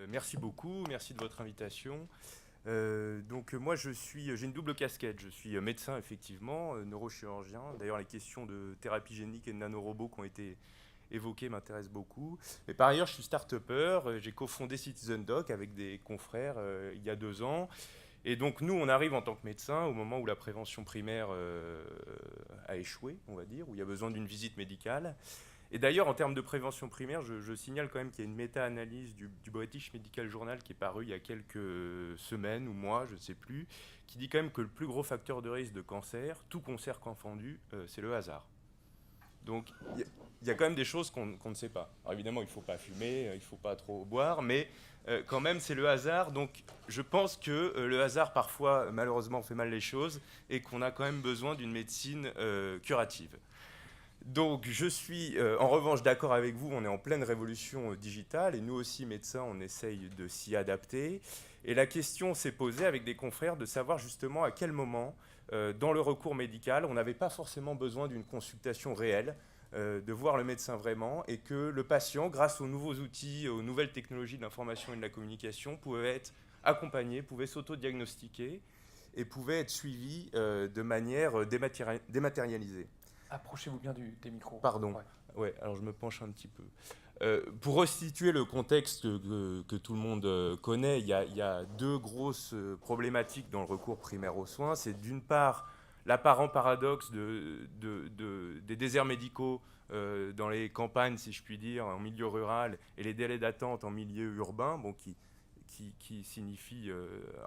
Merci beaucoup, merci de votre invitation. Moi, j'ai une double casquette. Je suis médecin, effectivement, neurochirurgien. D'ailleurs, les questions de thérapie génique et de nanorobots qui ont été évoquées m'intéressent beaucoup. Mais par ailleurs, je suis start-upper. J'ai cofondé Citizen Doc avec des confrères il y a 2 ans. Et donc, nous, on arrive en tant que médecin au moment où la prévention primaire a échoué, on va dire, où il y a besoin d'une visite médicale. Et d'ailleurs, en termes de prévention primaire, je signale quand même qu'il y a une méta-analyse du British Medical Journal qui est parue il y a quelques semaines ou mois, je ne sais plus, qui dit quand même que le plus gros facteur de risque de cancer, tout cancer confondu, c'est le hasard. Donc il y a quand même des choses qu'on ne sait pas. Alors évidemment, il ne faut pas fumer, il ne faut pas trop boire, mais quand même, c'est le hasard. Donc je pense que le hasard, parfois, malheureusement, fait mal les choses et qu'on a quand même besoin d'une médecine curative. Donc, je suis en revanche d'accord avec vous, on est en pleine révolution digitale et nous aussi, médecins, on essaye de s'y adapter. Et la question s'est posée avec des confrères de savoir justement à quel moment, dans le recours médical, on n'avait pas forcément besoin d'une consultation réelle, de voir le médecin vraiment, et que le patient, grâce aux nouveaux outils, aux nouvelles technologies de l'information et de la communication, pouvait être accompagné, pouvait s'auto-diagnostiquer et pouvait être suivi de manière dématérialisée. Approchez-vous bien des micros. Pardon. Ouais. Ouais, alors je me penche un petit peu. Pour restituer le contexte que tout le monde connaît, il y a deux grosses problématiques dans le recours primaire aux soins. C'est d'une part l'apparent paradoxe des déserts médicaux dans les campagnes, si je puis dire, en milieu rural, et les délais d'attente en milieu urbain, bon, qui signifie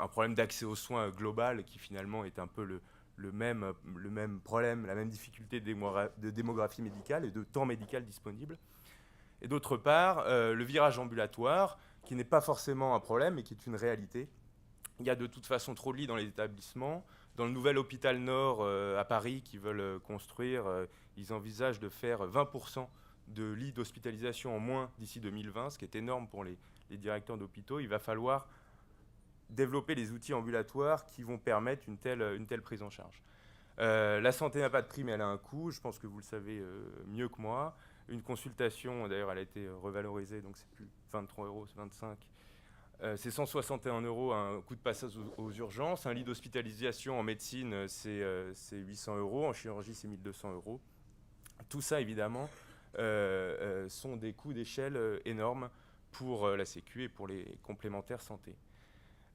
un problème d'accès aux soins global qui finalement est un peu le même problème, la même difficulté de démographie médicale et de temps médical disponible. Et d'autre part, le virage ambulatoire, qui n'est pas forcément un problème, mais qui est une réalité. Il y a de toute façon trop de lits dans les établissements. Dans le nouvel hôpital Nord à Paris qu'ils veulent construire, ils envisagent de faire 20% de lits d'hospitalisation en moins d'ici 2020, ce qui est énorme pour les directeurs d'hôpitaux. Il va falloir développer les outils ambulatoires qui vont permettre une telle prise en charge. La santé n'a pas de prix, mais elle a un coût. Je pense que vous le savez mieux que moi. Une consultation, d'ailleurs, elle a été revalorisée, donc c'est plus 23 euros, c'est 25. C'est 161 euros un coût de passage aux urgences. Un lit d'hospitalisation en médecine, c'est 800 euros. En chirurgie, c'est 1200 euros. Tout ça, évidemment, sont des coûts d'échelle énormes pour la Sécu et pour les complémentaires santé.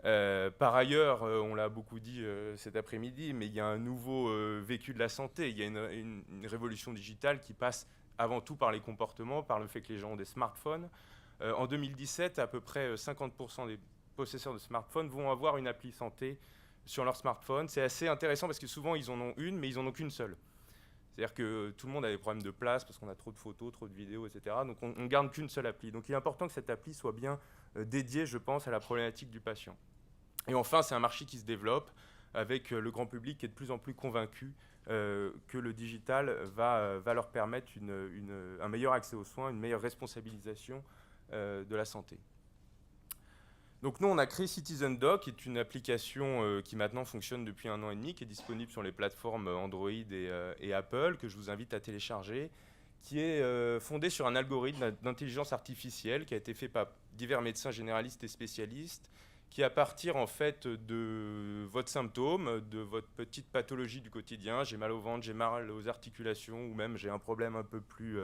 Par ailleurs, on l'a beaucoup dit cet après-midi, mais il y a un nouveau vécu de la santé. Il y a une révolution digitale qui passe avant tout par les comportements, par le fait que les gens ont des smartphones. En 2017, à peu près 50% des possesseurs de smartphones vont avoir une appli santé sur leur smartphone. C'est assez intéressant parce que souvent, ils en ont une, mais ils en ont qu'une seule. C'est-à-dire que tout le monde a des problèmes de place parce qu'on a trop de photos, trop de vidéos, etc. Donc on ne garde qu'une seule appli. Donc il est important que cette appli soit bien dédiée, je pense, à la problématique du patient. Et enfin, c'est un marché qui se développe avec le grand public qui est de plus en plus convaincu que le digital va leur permettre un meilleur accès aux soins, une meilleure responsabilisation de la santé. Donc nous, on a créé Citizen Doc, qui est une application qui maintenant fonctionne depuis 1 an et demi, qui est disponible sur les plateformes Android et Apple, que je vous invite à télécharger, qui est fondée sur un algorithme d'intelligence artificielle qui a été fait par divers médecins généralistes et spécialistes, qui à partir en fait de votre symptôme, de votre petite pathologie du quotidien, j'ai mal au ventre, j'ai mal aux articulations, ou même j'ai un problème un peu plus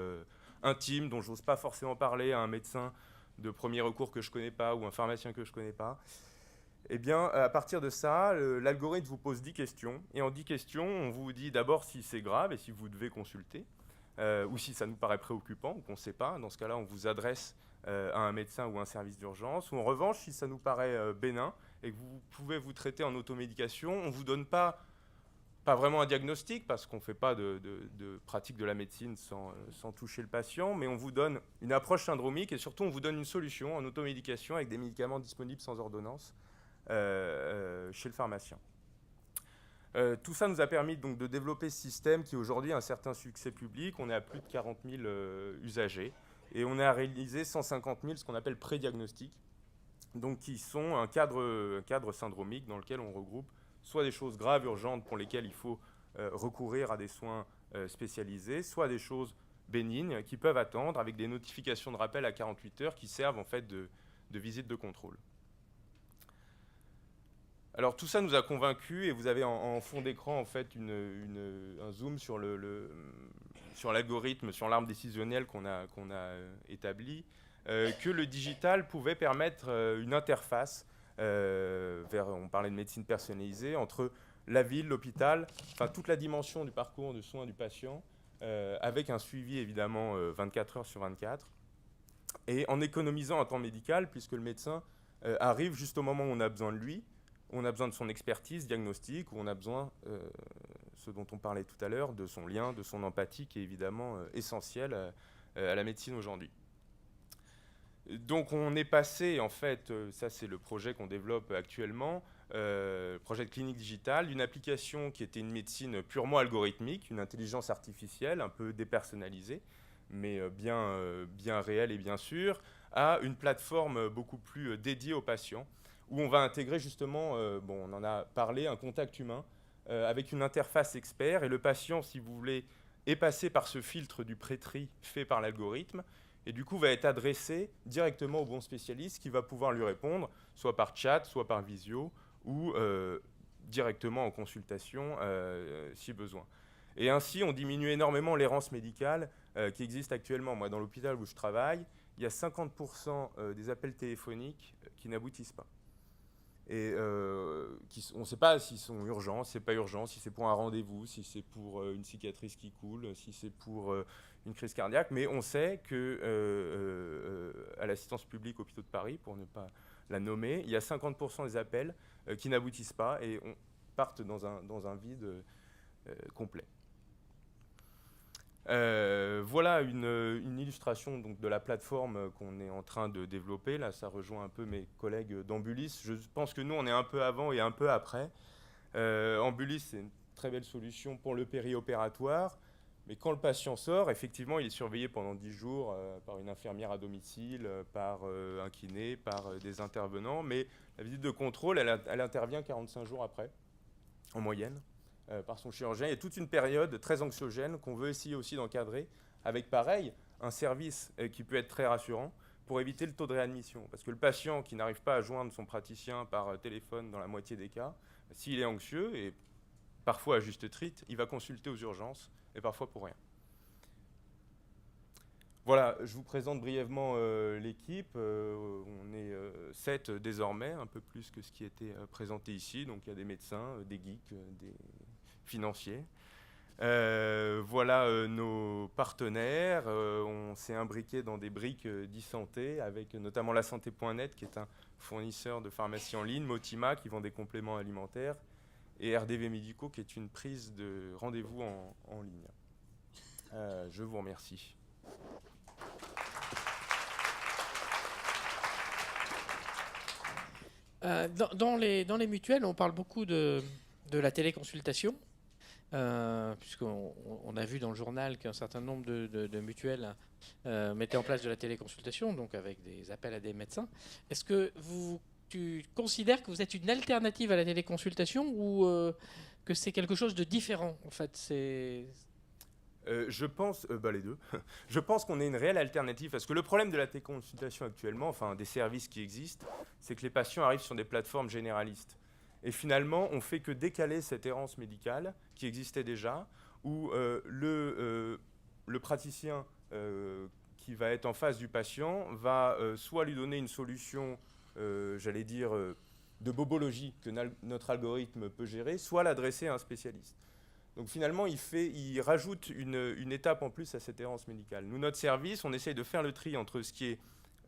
intime dont je n'ose pas forcément parler à un médecin de premier recours que je ne connais pas ou un pharmacien que je ne connais pas. Eh bien, à partir de ça, l'algorithme vous pose 10 questions. Et en 10 questions, on vous dit d'abord si c'est grave et si vous devez consulter, ou si ça nous paraît préoccupant ou qu'on ne sait pas. Dans ce cas-là, on vous adresse à un médecin ou un service d'urgence. Ou en revanche, si ça nous paraît bénin et que vous pouvez vous traiter en automédication, on ne vous donne pas vraiment un diagnostic, parce qu'on ne fait pas de pratique de la médecine sans toucher le patient, mais on vous donne une approche syndromique et surtout on vous donne une solution en automédication avec des médicaments disponibles sans ordonnance chez le pharmacien. Tout ça nous a permis donc de développer ce système qui aujourd'hui a un certain succès public. On est à plus de 40 000 usagers et on a réalisé 150 000 ce qu'on appelle pré-diagnostics, donc qui sont un cadre syndromique dans lequel on regroupe soit des choses graves, urgentes, pour lesquelles il faut recourir à des soins spécialisés, soit des choses bénignes qui peuvent attendre avec des notifications de rappel à 48 heures qui servent en fait de visite de contrôle. Alors tout ça nous a convaincus, et vous avez en fond d'écran en fait un zoom sur l'algorithme, sur l'arbre décisionnel qu'on a établi, que le digital pouvait permettre une interface on parlait de médecine personnalisée, entre la ville, l'hôpital, enfin toute la dimension du parcours de soins du patient, avec un suivi évidemment 24 heures sur 24, et en économisant un temps médical, puisque le médecin arrive juste au moment où on a besoin de lui, on a besoin de son expertise diagnostique, ou on a besoin, ce dont on parlait tout à l'heure, de son lien, de son empathie, qui est évidemment essentiel à la médecine aujourd'hui. Donc on est passé, en fait, ça c'est le projet qu'on développe actuellement, projet de clinique digitale, d'une application qui était une médecine purement algorithmique, une intelligence artificielle un peu dépersonnalisée, mais bien réelle et bien sûre, à une plateforme beaucoup plus dédiée aux patients, où on va intégrer justement, on en a parlé, un contact humain, avec une interface expert, et le patient, si vous voulez, est passé par ce filtre du pré-tri fait par l'algorithme, et du coup va être adressé directement au bon spécialiste qui va pouvoir lui répondre, soit par chat, soit par visio, ou directement en consultation si besoin. Et ainsi, on diminue énormément l'errance médicale qui existe actuellement. Moi, dans l'hôpital où je travaille, il y a 50% des appels téléphoniques qui n'aboutissent pas. Et on ne sait pas s'ils sont urgents, si ce n'est pas urgent, si c'est pour un rendez-vous, si c'est pour une cicatrice qui coule, si c'est pour une crise cardiaque, mais on sait qu'à l'assistance publique Hôpitaux de Paris, pour ne pas la nommer, il y a 50% des appels qui n'aboutissent pas et on partent dans un vide complet. Voilà une illustration donc, de la plateforme qu'on est en train de développer. Là, ça rejoint un peu mes collègues d'Ambulis. Je pense que nous, on est un peu avant et un peu après. Ambulis, c'est une très belle solution pour le périopératoire. Mais quand le patient sort, effectivement, il est surveillé pendant 10 jours par une infirmière à domicile, par un kiné, par des intervenants. Mais la visite de contrôle, elle intervient 45 jours après, en moyenne. Par son chirurgien. Il y a toute une période très anxiogène qu'on veut essayer aussi d'encadrer avec, pareil, un service qui peut être très rassurant pour éviter le taux de réadmission. Parce que le patient qui n'arrive pas à joindre son praticien par téléphone dans la moitié des cas, s'il est anxieux, et parfois à juste titre, il va consulter aux urgences, et parfois pour rien. Voilà, je vous présente brièvement l'équipe. On est 7 désormais, un peu plus que ce qui était présenté ici. Donc il y a des médecins, des geeks, des financiers. Voilà nos partenaires. On s'est imbriqué dans des briques d'e-santé, avec notamment la santé.net, qui est un fournisseur de pharmacie en ligne, Motima, qui vend des compléments alimentaires, et RDV Médicaux, qui est une prise de rendez-vous en ligne. Je vous remercie. Dans les mutuelles, on parle beaucoup de la téléconsultation, puisqu'on a vu dans le journal qu'un certain nombre de mutuelles mettaient en place de la téléconsultation, donc avec des appels à des médecins. Est-ce que tu considères que vous êtes une alternative à la téléconsultation, ou que c'est quelque chose de différent en fait? Je pense, les deux. Je pense qu'on est une réelle alternative, parce que le problème de la téléconsultation actuellement, enfin des services qui existent, c'est que les patients arrivent sur des plateformes généralistes. Et finalement, on fait que décaler cette errance médicale qui existait déjà, où le praticien qui va être en face du patient va soit lui donner une solution, j'allais dire, de bobologie que notre algorithme peut gérer, soit l'adresser à un spécialiste. Donc finalement, il rajoute une étape en plus à cette errance médicale. Nous, notre service, on essaye de faire le tri entre ce qui est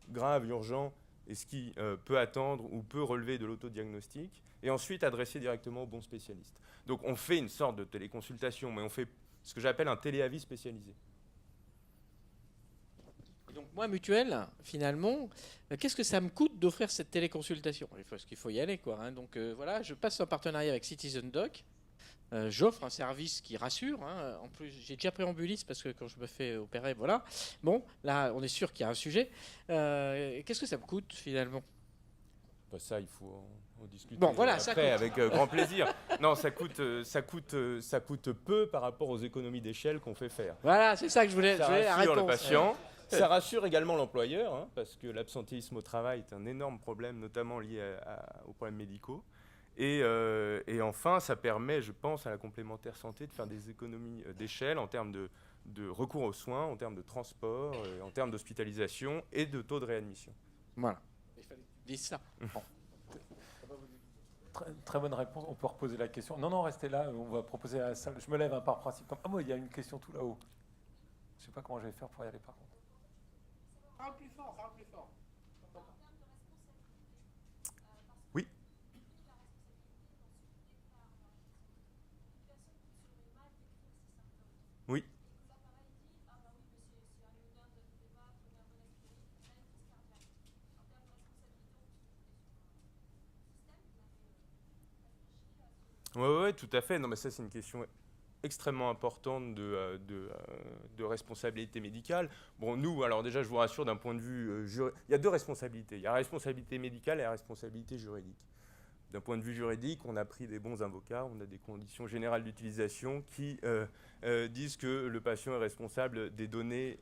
grave, urgent, et ce qui peut attendre ou peut relever de l'autodiagnostic, et ensuite adresser directement au bon spécialiste. Donc on fait une sorte de téléconsultation, mais on fait ce que j'appelle un téléavis spécialisé. Donc moi, mutuelle, finalement, qu'est-ce que ça me coûte d'offrir cette téléconsultation? Parce qu'il faut y aller, quoi. Hein. Donc voilà, je passe en partenariat avec Citizen Doc. J'offre un service qui rassure. Hein. En plus, j'ai déjà pris Ambulis parce que quand je me fais opérer, voilà. Bon, là, on est sûr qu'il y a un sujet. Qu'est-ce que ça me coûte finalement? Ça, il faut en discuter voilà, après, ça coûte. avec grand plaisir. Non, ça coûte peu par rapport aux économies d'échelle qu'on fait faire. Voilà, c'est ça que je voulais la rassure réponse. le patient. Ça rassure également l'employeur, hein, parce que l'absentéisme au travail est un énorme problème, notamment lié aux problèmes médicaux. Et enfin, ça permet, je pense, à la complémentaire santé de faire des économies d'échelle en termes de recours aux soins, en termes de transport, en termes d'hospitalisation et de taux de réadmission. Voilà. Il fallait que tu dises ça. Bon. Très bonne réponse. On peut reposer la question. Non, restez là. On va proposer à la salle. Je me lève par principe. Comme... Ah, moi, il y a une question tout là-haut. Je ne sais pas comment je vais faire pour y aller par contre. Parle plus fort, parle plus fort. Oui. Oui. Oui, tout à fait. Non, mais ça, c'est une question extrêmement importante de responsabilité médicale. Bon, nous, alors déjà, je vous rassure, d'un point de vue il y a deux responsabilités. Il y a la responsabilité médicale et la responsabilité juridique. D'un point de vue juridique, on a pris des bons avocats, on a des conditions générales d'utilisation qui disent que le patient est responsable des données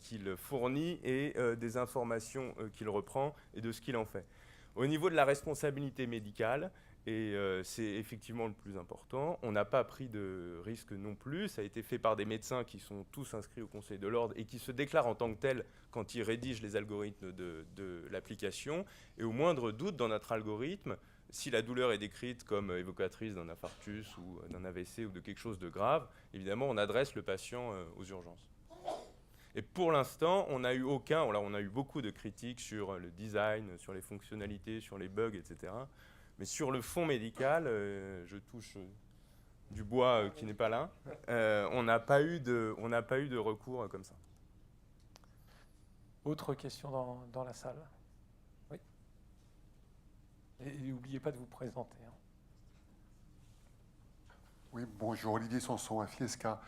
qu'il fournit et des informations qu'il reprend et de ce qu'il en fait. Au niveau de la responsabilité médicale, et c'est effectivement le plus important, on n'a pas pris de risque non plus. Ça a été fait par des médecins qui sont tous inscrits au Conseil de l'Ordre et qui se déclarent en tant que tels quand ils rédigent les algorithmes de l'application. Et au moindre doute dans notre algorithme, si la douleur est décrite comme évocatrice d'un infarctus ou d'un AVC ou de quelque chose de grave, évidemment, on adresse le patient aux urgences. Et pour l'instant, on n'a eu aucun... On a eu beaucoup de critiques sur le design, sur les fonctionnalités, sur les bugs, etc. Mais sur le fond médical, je touche du bois qui n'est pas là, on n'a pas eu de recours comme ça. Autre question dans la salle? Oui. Et n'oubliez pas de vous présenter. Hein. Oui, bonjour, Olivier Sanson, à Fiesca.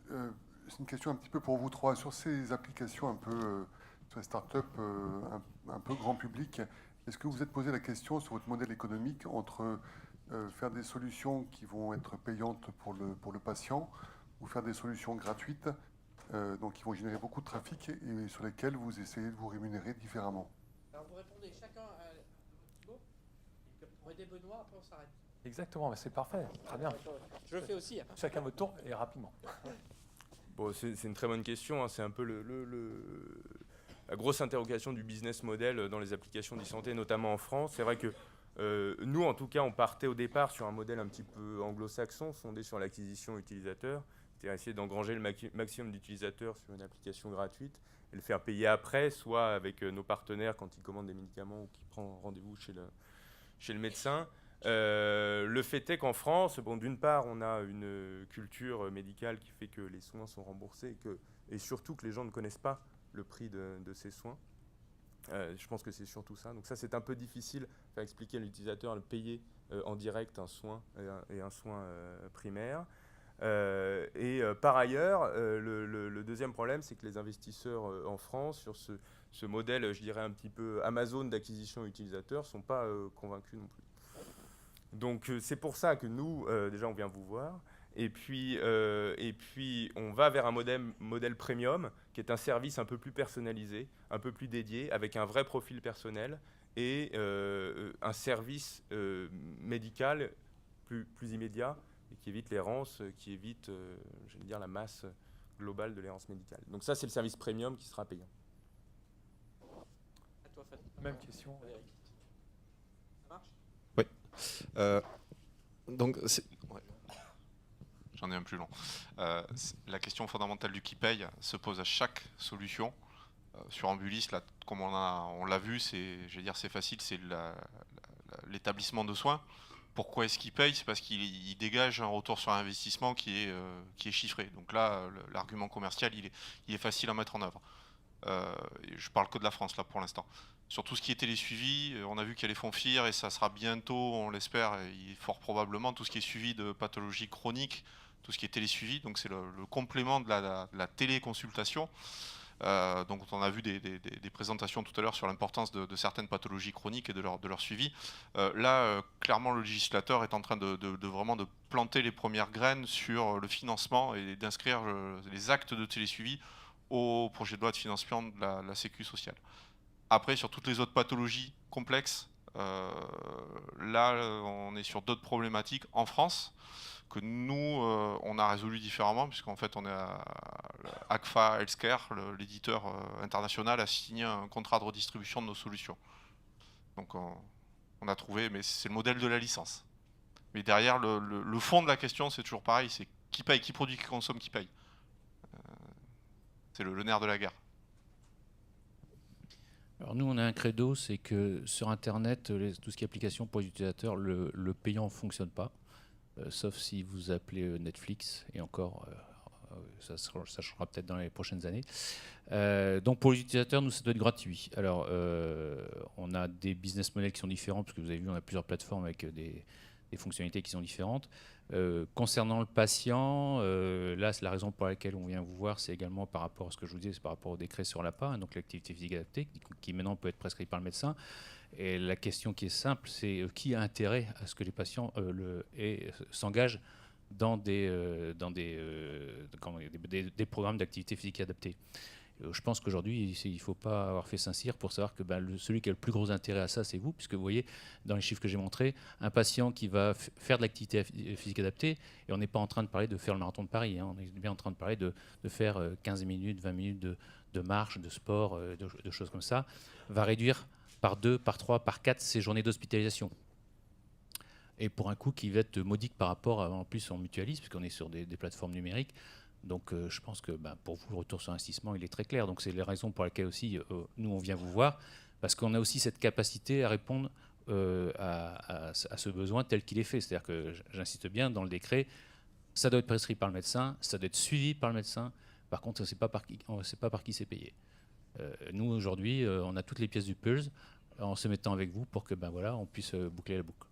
C'est une question un petit peu pour vous trois. Sur ces applications un peu, sur les startups un peu grand public, est-ce que vous vous êtes posé la question sur votre modèle économique entre faire des solutions qui vont être payantes pour le patient ou faire des solutions gratuites, donc qui vont générer beaucoup de trafic et sur lesquelles vous essayez de vous rémunérer différemment? Alors vous répondez chacun à Thibaut, pour aider Benoît, après on s'arrête. Exactement, mais c'est parfait, très bien. Je le fais aussi. Hein. Chacun votre tour et rapidement. Bon, c'est une très bonne question, hein. C'est un peu la grosse interrogation du business model dans les applications d'e-santé, notamment en France. C'est vrai que nous, en tout cas, on partait au départ sur un modèle un petit peu anglo-saxon, fondé sur l'acquisition utilisateur. C'est-à-dire essayer d'engranger le maximum d'utilisateurs sur une application gratuite et le faire payer après, soit avec nos partenaires quand ils commandent des médicaments ou qu'ils prennent rendez-vous chez le médecin. Le fait est qu'en France, bon, d'une part, on a une culture médicale qui fait que les soins sont remboursés et surtout que les gens ne connaissent pas le prix de ces soins. Je pense que c'est surtout ça. Donc ça, c'est un peu difficile de faire expliquer à l'utilisateur de payer en direct un soin et un soin primaire. Par ailleurs, le deuxième problème, c'est que les investisseurs en France, sur ce modèle, je dirais un petit peu Amazon d'acquisition utilisateur, ne sont pas convaincus non plus. Donc c'est pour ça que nous, déjà, on vient vous voir. Et puis on va vers un modèle premium, qui est un service un peu plus personnalisé, un peu plus dédié, avec un vrai profil personnel et un service médical plus immédiat et qui évite l'errance, qui évite, je vais dire, la masse globale de l'errance médicale. Donc ça, c'est le service premium qui sera payant. À toi, Fatima. Même question. Frédéric. Ça marche? Oui. Donc, ouais. J'en ai un plus long. La question fondamentale du qui paye se pose à chaque solution. Sur Ambulis, là, comme on l'a vu, c'est facile, c'est l'établissement de soins. Pourquoi est-ce qu'il paye? C'est parce qu'il dégage un retour sur investissement qui est chiffré. Donc là, l'argument commercial, il est facile à mettre en œuvre. Je parle que de la France là pour l'instant. Sur tout ce qui est télésuivi, on a vu qu'il y a les fonds FIR et ça sera bientôt, on l'espère, fort probablement, tout ce qui est suivi de pathologies chroniques, tout ce qui est télésuivi. Donc c'est le complément de la téléconsultation. Donc on a vu des présentations tout à l'heure sur l'importance de certaines pathologies chroniques et de leur suivi. Là, clairement, le législateur est en train de vraiment de planter les premières graines sur le financement et d'inscrire les actes de télésuivi au projet de loi de financement de la Sécu sociale. Après, sur toutes les autres pathologies complexes, là, on est sur d'autres problématiques en France que nous, on a résolu différemment, puisqu'en fait, on est à ACFA Healthcare, l'éditeur international, a signé un contrat de redistribution de nos solutions. Donc, on a trouvé, mais c'est le modèle de la licence. Mais derrière, le fond de la question, c'est toujours pareil, c'est qui paye, qui produit, qui consomme, qui paye. C'est le nerf de la guerre. Alors nous, on a un credo, c'est que sur Internet, tout ce qui est application pour les utilisateurs, le payant ne fonctionne pas, sauf si vous appelez Netflix, et encore, ça changera peut-être dans les prochaines années. Donc pour les utilisateurs, nous, ça doit être gratuit. Alors, on a des business models qui sont différents, parce que vous avez vu, on a plusieurs plateformes avec des fonctionnalités qui sont différentes. Concernant le patient, là, c'est la raison pour laquelle on vient vous voir, c'est également par rapport à ce que je vous disais, c'est par rapport au décret sur l'APA, hein, donc l'activité physique adaptée, qui maintenant peut être prescrite par le médecin. Et la question qui est simple, c'est qui a intérêt à ce que les patients s'engagent dans des programmes d'activité physique adaptée. Je pense qu'aujourd'hui, il ne faut pas avoir fait Saint-Cyr pour savoir que celui qui a le plus gros intérêt à ça, c'est vous, puisque vous voyez, dans les chiffres que j'ai montrés, un patient qui va faire de l'activité physique adaptée, et on n'est pas en train de parler de faire le marathon de Paris, hein, on est bien en train de parler de faire 15 minutes, 20 minutes de marche, de sport, de choses comme ça, va réduire par 2, par 3, par 4 ses journées d'hospitalisation. Et pour un coût qui va être modique par rapport en plus on mutualise, puisqu'on est sur des plateformes numériques. Donc je pense que pour vous, le retour sur investissement, il est très clair. Donc c'est la raison pour laquelle aussi, nous, on vient vous voir, parce qu'on a aussi cette capacité à répondre à ce besoin tel qu'il est fait. C'est-à-dire que, j'insiste bien, dans le décret, ça doit être prescrit par le médecin, ça doit être suivi par le médecin. Par contre, on ne sait pas par qui c'est payé. Nous, aujourd'hui, on a toutes les pièces du puzzle en se mettant avec vous pour que on puisse boucler la boucle.